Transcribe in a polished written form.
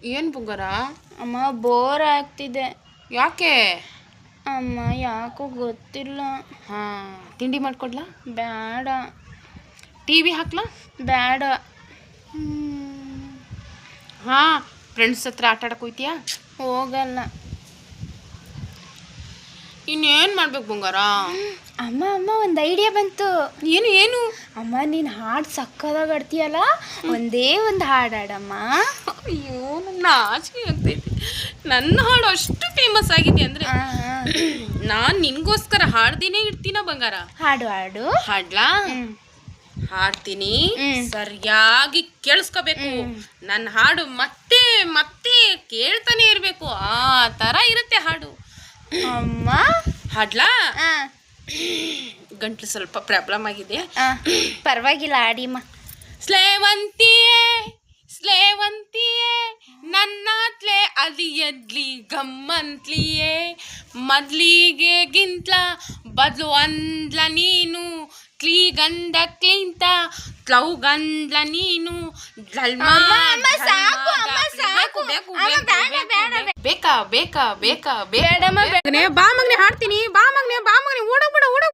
ಏನು ಬಂಗಾರ? ಅಮ್ಮ ಬೋರ್ ಆಗ್ತಿದೆ. ಯಾಕೆ? ಅಮ್ಮ ಯಾಕೋ ಗೊತ್ತಿಲ್ಲ. ತಿಂಡಿ ಮಾಡ್ಕೊಡ್ಲಾ? ಬೇಡ. ಟಿವಿ ಹಾಕ್ಲಾ? ಬೇಡ. ಫ್ರೆಂಡ್ಸ್ ಹತ್ರ ಆಟ ಆಡಕ್ಕೆ ಹೋಯ್ತೀಯಾ? ಹೋಗಲ್ಲ. ಇನ್ನೇನು ಮಾಡ್ಬೇಕು ಬಂಗಾರ? ಅಮ್ಮ ಅಮ್ಮ ಒಂದು ಐಡಿಯಾ ಬಂತು. ಏನು? ಅಮ್ಮ ನೀನು ಹಾಡು ಸಕ್ಕದಾಗ ಆಡ್ತೀಯಲ್ಲ, ಒಂದೇ ಒಂದು ಹಾಡು ಹಾಡಮ್ಮ. ಅಯ್ಯೋ ನನ್ನ ಆಚೆ ಆಗ್ತೈತಿ. ನನ್ನ ಹಾಡು ಅಷ್ಟು ಫೇಮಸ್ ಆಗಿದೆ ಅಂದರೆ ನಾನು ನಿನಗೋಸ್ಕರ ಹಾಡ್ದೇನೆ ಇಡ್ತೀನ ಬಂಗಾರ. ಹಾಡು ಹಾಡು. ಹಾಡ್ಲಾ? ಹಾಡ್ತೀನಿ, ಸರಿಯಾಗಿ ಕೇಳಿಸ್ಕೋಬೇಕು. ನನ್ನ ಹಾಡು ಮತ್ತೆ ಮತ್ತೆ ಕೇಳ್ತಾನೆ ಇರಬೇಕು. ಆ ಥರ ಇರುತ್ತೆ ಹಾಡು. ಅಮ್ಮ ಹಾಡ್ಲಾ? ಗಂಟ್ಲು ಸ್ವಲ್ಪ ಪ್ರಾಬ್ಲಮ್ ಆಗಿದೆ. ಪರವಾಗಿಲ್ಲ, ಆಡಿಮ್ಮ. ಸ್ಲೇವಂತಿಯೇ ಸ್ಲೇವಂತಿಯೇ ನನ್ನಾತ್ಲೆ ಅಲಿಯದ್ಲಿ ಗಮ್ಮಂತ್ಲಿಯೇ ಮೊದ್ಲಿಗೆ ಗಿಂತ್ಲ ಬದಲು ಅಂದ್ಲ ನೀನು ಕ್ಲೀಗಂಡ ಕ್ಲೀಂತ ಕ್ಲೌ ಗಂಡ್ಲ ನೀನು ಬೇಕಾ ಬೇಕಾ ಬೇಕಾ ಬೇಡಮ್ಮ. ಬಾ ಮಗನೆ ಹಾಡ್ತೀನಿ. ಬಾ ಮಗನೆ ಓಡೋಗ್ಬಿಡ.